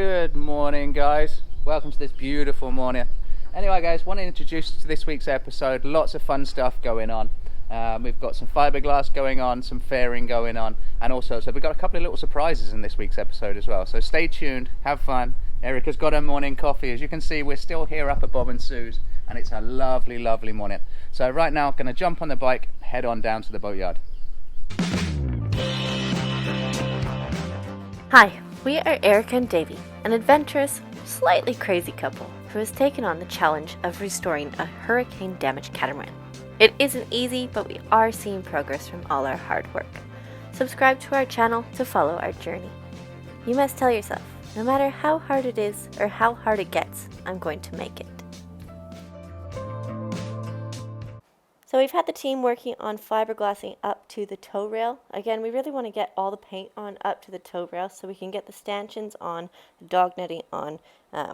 Good morning, guys. Welcome to this beautiful morning. Anyway, guys, want to introduce you to this week's episode. Lots of fun stuff going on. We've got some fiberglass going on, some fairing going on, and also we've got a couple of little surprises in this week's episode as well. So stay tuned, have fun. Erica's got her morning coffee. As you can see, we're still here up at Bob and Sue's, and it's a lovely, lovely morning. So right now, I'm going to jump on the bike, head on down to the boatyard. Hi, we are Erica and Davy, an adventurous, slightly crazy couple who has taken on the challenge of restoring a hurricane-damaged catamaran. It isn't easy, but we are seeing progress from all our hard work. Subscribe to our channel to follow our journey. You must tell yourself, no matter how hard it is or how hard it gets, I'm going to make it. So we've had the team working on fiberglassing up to the tow rail. Again, we really want to get all the paint on up to the tow rail so we can get the stanchions on, the dog netting on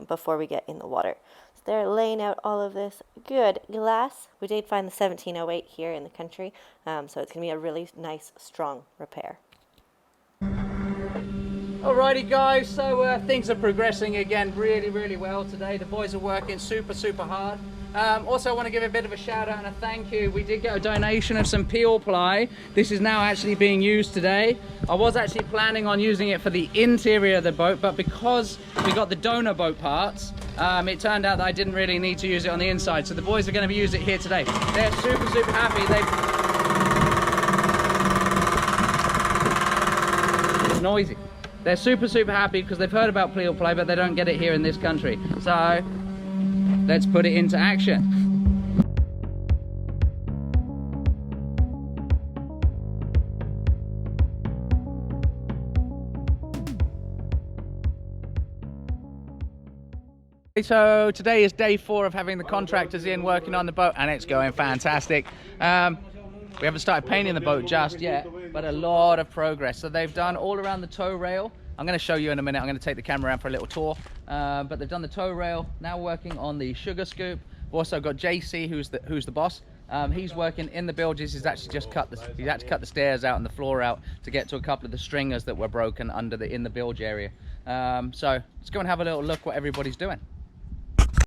before we get in the water. So they're laying out all of this good glass. We did find the 1708 here in the country, so it's going to be a really nice, strong repair. Alrighty, guys, so things are progressing again really well today. The boys are working super hard. Also, I want to give a bit of a shout out and a thank you. We did get a donation of some peel ply. This is now actually being used today. I was actually planning on using it for the interior of the boat, but because we got the donor boat parts, it turned out that I didn't really need to use it on the inside. So the boys are going to be using it here today. They're super happy. It's noisy. They're super happy because they've heard about peel ply, but they don't get it here in this country. So let's put it into action. So today is day 4 of having the contractors in working on the boat, and it's going fantastic. We haven't started painting the boat just yet, but a lot of progress. So they've done all around the tow rail. I'm going to show you in a minute. I'm going to take the camera around for a little tour. But they've done the tow rail, now working on the sugar scoop. We've also got JC, who's the boss. He's working in the bilges. He's actually just cut the stairs out and the floor out to get to a couple of the stringers that were broken in the bilge area. So let's go and have a little look what everybody's doing.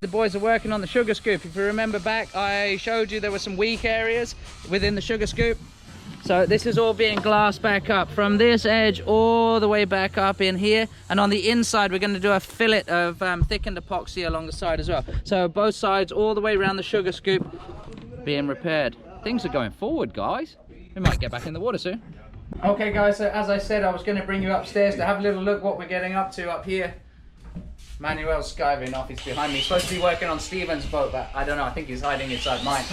The boys are working on the sugar scoop. If you remember back, I showed you there were some weak areas within the sugar scoop. So this is all being glassed back up from this edge all the way back up in here, and on the inside we're going to do a fillet of thickened epoxy along the side as well. So both sides all the way around the sugar scoop being repaired. Things are going forward, guys. We might get back in the water soon. Okay, guys, so as I said, I was going to bring you upstairs to have a little look what we're getting up to up here. Manuel's skiving off, he's behind me. He's supposed to be working on Steven's boat, but I don't know, I think he's hiding inside mine.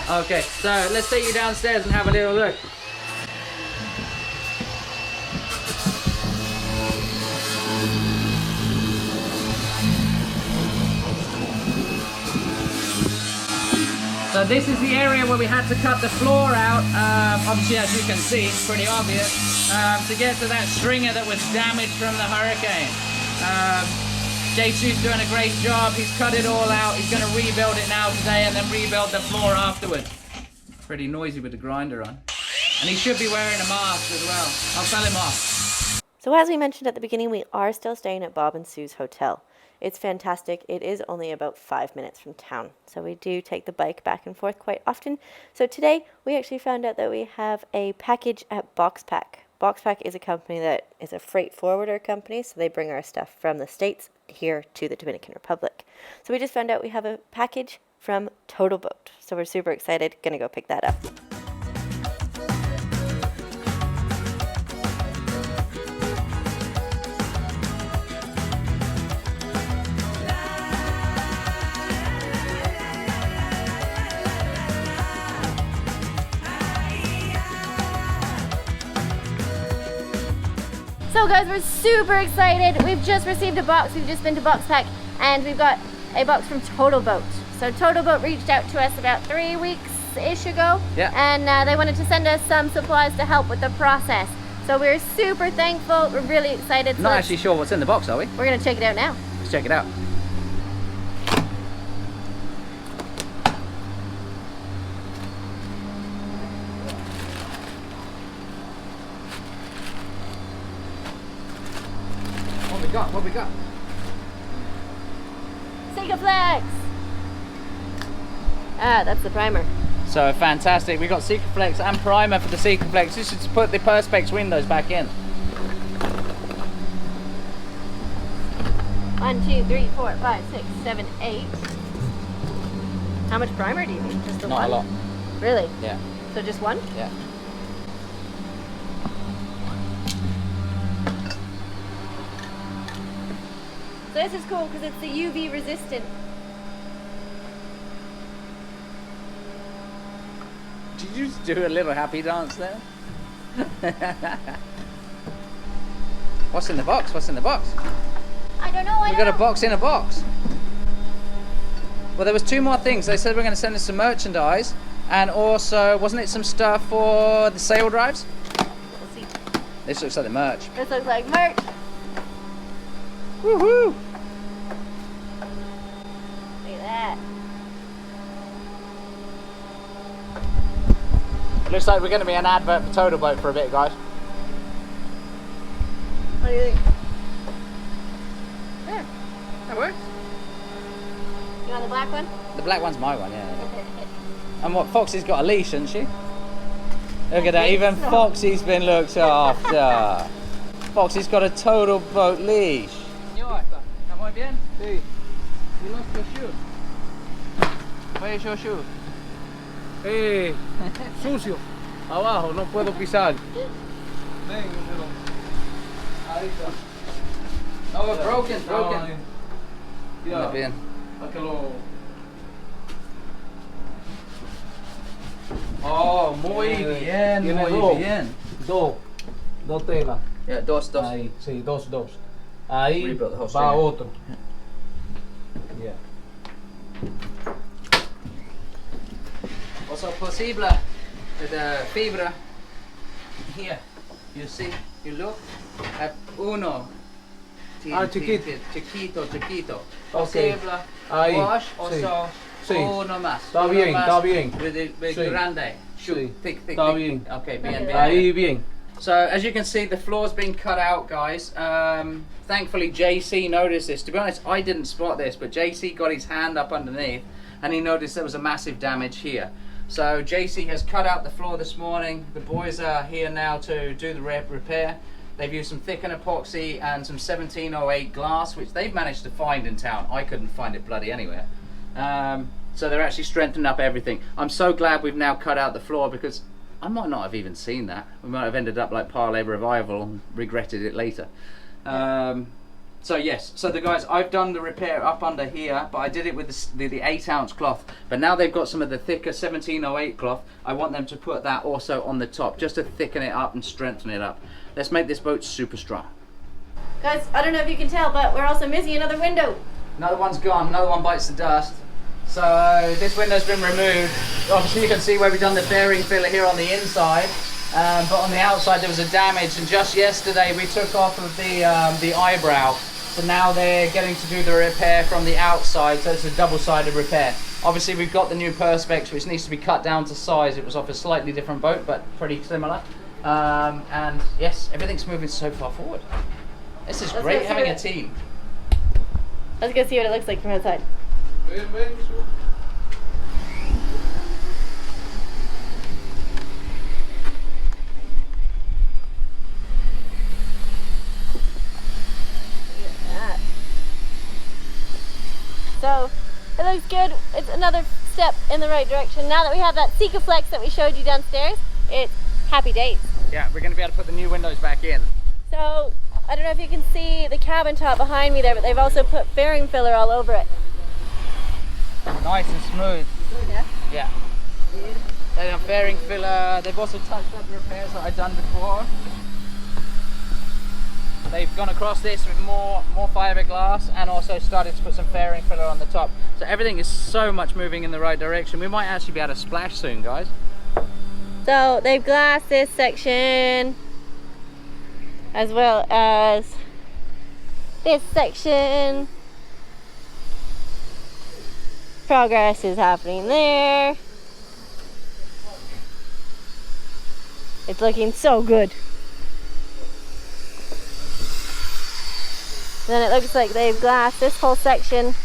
Okay, so let's take you downstairs and have a little look. So this is the area where we had to cut the floor out. Obviously, as you can see, it's pretty obvious, to get to that stringer that was damaged from the hurricane. JC's doing a great job. He's cut it all out. He's going to rebuild it now today and then rebuild the floor afterwards. Pretty noisy with the grinder on. And he should be wearing a mask as well. I'll tell him off. So as we mentioned at the beginning, we are still staying at Bob and Sue's hotel. It's fantastic. It is only about 5 minutes from town. So we do take the bike back and forth quite often. So today we actually found out that we have a package at Boxpack. Boxpack is a company that is a freight forwarder company, so they bring our stuff from the States here to the Dominican Republic. So we just found out we have a package from Total Boat. So we're super excited. Gonna go pick that up. So guys, we're super excited. We've just received a box. We've just been to Boxpack and we've got a box from Total Boat. So Total Boat reached out to us about 3 weeks-ish ago. Yeah. And they wanted to send us some supplies to help with the process. So we're super thankful. We're really excited. Not actually sure what's in the box, are we? We're gonna check it out now. Let's check it out. What we got? Sikaflex! Ah, that's the primer. So fantastic. We got Sikaflex and primer for the Sikaflex. This is to put the Perspex windows back in. 1, 2, 3, 4, 5, 6, 7, 8. How much primer do you need? Just the Not one? a lot. Really? Yeah. So just one? Yeah. So this is cool because it's the UV resistant. Did you just do a little happy dance there? What's in the box? What's in the box? I don't know. We got a box in a box. Well, there was 2 more things. They said we're going to send us some merchandise, and also, wasn't it some stuff for the sail drives? We'll see. This looks like the merch. This looks like merch. Woohoo! Look at that. Looks like we're going to be an advert for Total Boat for a bit, guys. What do you think? Yeah, that works. You want the black one? The black one's my one, yeah. And what, Foxy's got a leash, hasn't she? Look at that, even Foxy's been looked after. Foxy's got a Total Boat leash. ¿Está muy bien? Sí. You lost your shoe. Where's your shoe? Sucio. Abajo, no puedo pisar. Ven, ahí está. Oh, broken. Mira, Bien. para que lo... Oh, muy bien, Tiene muy dos. bien. Dos telas. Yeah, dos. Ahí, sí, dos. Ahí Rebuilt the whole va string. otro. Yeah. Also posible the fibra here. You see, you look at uno. Chiquito. Chiquito. Okay. Posible Ahí, wash sí. also Sí. uno más. Está Uno bien, más está bien. With Sí. grande. Shoot. Sí. Thick. Está thick. bien. Okay, bien. Ahí bien. So as you can see, the floor's been cut out, guys. Thankfully JC noticed this. To be honest, I didn't spot this, but JC got his hand up underneath and he noticed there was a massive damage here. So JC has cut out the floor this morning. The boys are here now to do the repair. They've used some thickened epoxy and some 1708 glass, which they've managed to find in town. I couldn't find it bloody anywhere. So they're actually strengthening up everything. I'm so glad we've now cut out the floor because I might not have even seen that. We might have ended up like Parlay Revival and regretted it later. So yes, so the guys, I've done the repair up under here, but I did it with the 8-ounce cloth. But now they've got some of the thicker 1708 cloth. I want them to put that also on the top, just to thicken it up and strengthen it up. Let's make this boat super strong. Guys, I don't know if you can tell, but we're also missing another window. Another one's gone, another one bites the dust. So this window's been removed. Obviously you can see where we've done the fairing filler here on the inside, but on the outside there was a damage, and just yesterday we took off of the eyebrow. So now they're getting to do the repair from the outside, so it's a double-sided repair. Obviously we've got the new Perspex, which needs to be cut down to size. It was off a slightly different boat, but pretty similar. And yes, everything's moving so far forward. This is great having a team. Let's go see what it looks like from outside. Ven. So it looks good. It's another step in the right direction. Now that we have that Sikaflex that we showed you downstairs, it's happy days. Yeah, we're going to be able to put the new windows back in. So I don't know if you can see the cabin top behind me there, but they've also put fairing filler all over it. Nice and smooth. Yeah. Yeah. They have fairing filler. They've also touched up the repairs that I've done before. They've gone across this with more fiberglass and also started to put some fairing filler on the top. So everything is so much moving in the right direction. We might actually be able to splash soon, guys. So they've glassed this section as well as this section. Progress is happening there. It's looking so good. Then it looks like they've glassed this whole section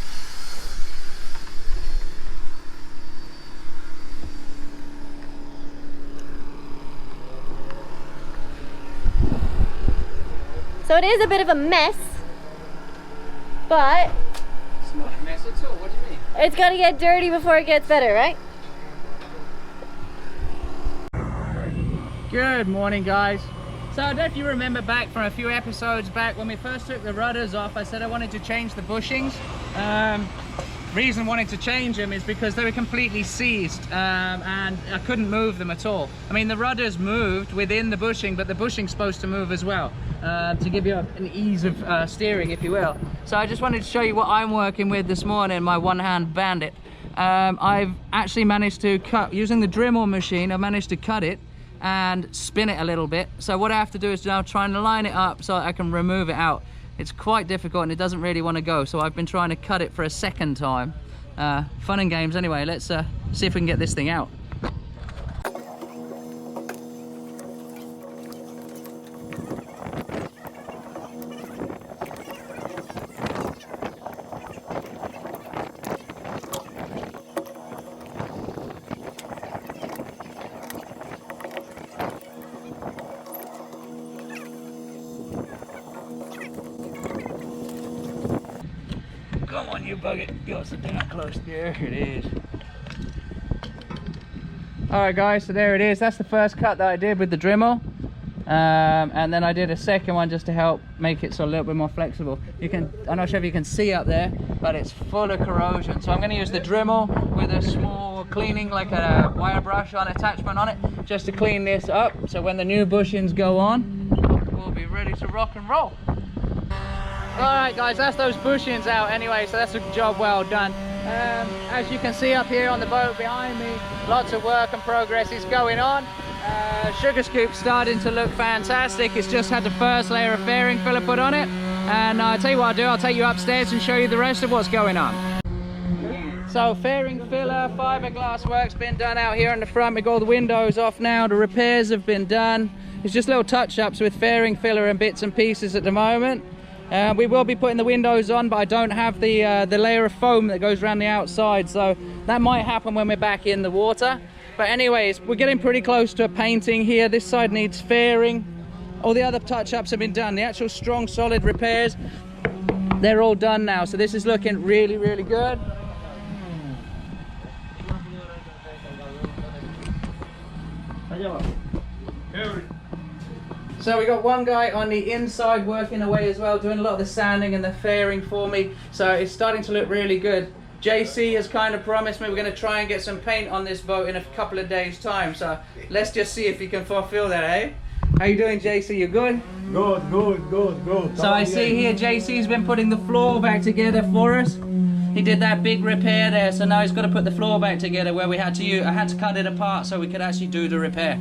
So it is a bit of a mess, but It's not a mess at all. What do you mean? it's got to get dirty before it gets better, right? Good morning, guys. So I don't know if you remember back from a few episodes back when we first took the rudders off, I said I wanted to change the bushings. Reason wanting to change them is because they were completely seized and I couldn't move them at all. I mean, the rudders moved within the bushing, but the bushing's supposed to move as well to give you an ease of steering, if you will. So I just wanted to show you what I'm working with this morning, my one-hand bandit. I've actually managed to cut, using the Dremel machine, I've managed to cut it and spin it a little bit. So what I have to do is now try and line it up so I can remove it out. It's quite difficult and it doesn't really want to go, so I've been trying to cut it for a second time. Fun and games anyway. Let's see if we can get this thing out. Come on, you bucket. You're sitting down close. There it is. Alright guys, so there it is. That's the first cut that I did with the Dremel. And then I did a second one just to help make it so a little bit more flexible. You can, I'm not sure if you can see up there, but it's full of corrosion. So I'm going to use the Dremel with a small cleaning, like a wire brush on attachment on it, just to clean this up. So when the new bushings go on, we'll be ready to rock and roll. Alright guys, that's those bushings out anyway, so that's a job well done. As you can see up here on the boat behind me, lots of work and progress is going on. Sugar scoop's starting to look fantastic. It's just had the first layer of fairing filler put on it. And I'll tell you what I'll do, I'll take you upstairs and show you the rest of what's going on. So fairing filler, fiberglass work's been done out here on the front. We've got all the windows off now, the repairs have been done. It's just little touch-ups with fairing filler and bits and pieces at the moment. We will be putting the windows on, but I don't have the layer of foam that goes around the outside, so that might happen when we're back in the water. But anyways, we're getting pretty close to a painting here. This side needs fairing. All the other touch-ups have been done. The actual strong, solid repairs, they're all done now. So this is looking really, really good. So we got one guy on the inside working away as well, doing a lot of the sanding and the fairing for me. So it's starting to look really good. JC has kind of promised me we're going to try and get some paint on this boat in a couple of days' time. So let's just see if he can fulfill that, eh? How you doing, JC? You good? Good. So I see here JC's been putting the floor back together for us. He did that big repair there, so now he's got to put the floor back together where we had to use, I had to cut it apart so we could actually do the repair.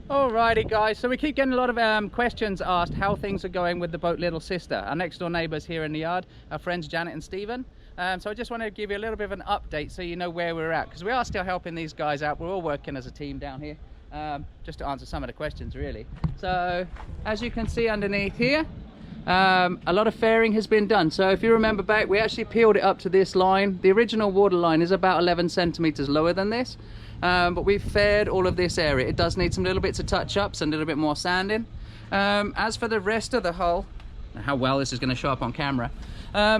Alrighty guys, so we keep getting a lot of questions asked how things are going with the boat Little Sister. Our next door neighbours here in the yard, our friends Janet and Stephen. So I just wanted to give you a little bit of an update so you know where we're at, because we are still helping these guys out. We're all working as a team down here, just to answer some of the questions really. So as you can see underneath here, a lot of fairing has been done. So if you remember back, we actually peeled it up to this line. The original water line is about 11 centimeters lower than this. But we've faired all of this area. It does need some little bits of touch-ups and a little bit more sanding. As for the rest of the hull, how well this is going to show up on camera,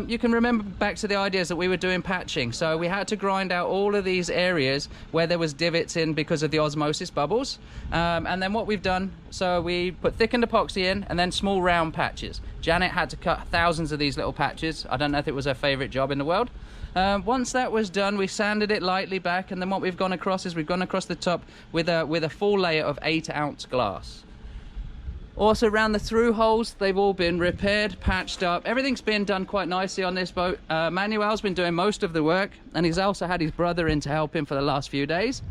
you can remember back to the ideas that we were doing patching. So we had to grind out all of these areas where there was divots in because of the osmosis bubbles. And then what we've done, so we put thickened epoxy in and then small round patches. Janet had to cut thousands of these little patches. I don't know if it was her favorite job in the world. Once that was done, we sanded it lightly back, and then what we've gone across is we've gone across the top with a full layer of 8-ounce glass. Also around the through holes, they've all been repaired, patched up. Everything's been done quite nicely on this boat. Manuel's been doing most of the work, and he's also had his brother in to help him for the last few days.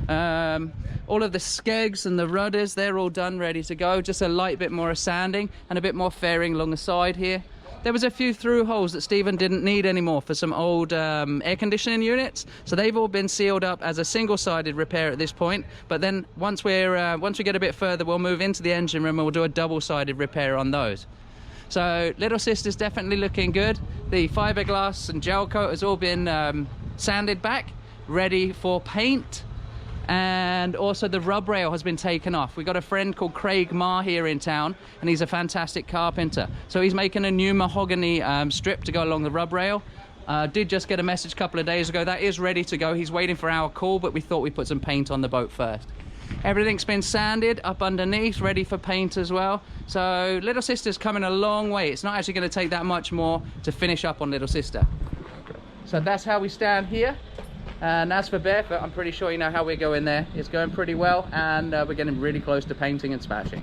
All of the skegs and the rudders, they're all done, ready to go. Just a light bit more of sanding and a bit more fairing along the side here. There was a few through holes that Stephen didn't need anymore for some old air conditioning units, so they've all been sealed up as a single-sided repair at this point. But then once we get a bit further, we'll move into the engine room and we'll do a double-sided repair on those. So Little Sister's definitely looking good. The fiberglass and gel coat has all been sanded back, ready for paint. and also the rub rail has been taken off. We got a friend called Craig Marr here in town, and he's a fantastic carpenter. So he's making a new mahogany strip to go along the rub rail. Did just get a message a couple of days ago that is ready to go. He's waiting for our call, but we thought we'd put some paint on the boat first. Everything's been sanded up underneath, ready for paint as well. So Little Sister's coming a long way. It's not actually going to take that much more to finish up on Little Sister. So that's how we stand here. And as for Barefoot, I'm pretty sure you know how we're going there. It's going pretty well, and we're getting really close to painting and smashing.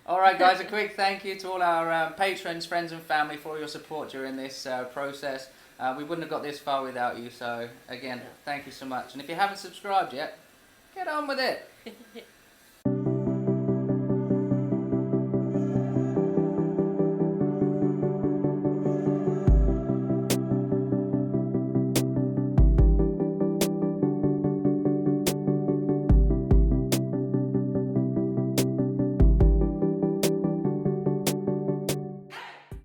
All right, guys, a quick thank you to all our patrons, friends and family for all your support during this process. We wouldn't have got this far without you, so again, thank you so much. And if you haven't subscribed yet, get on with it.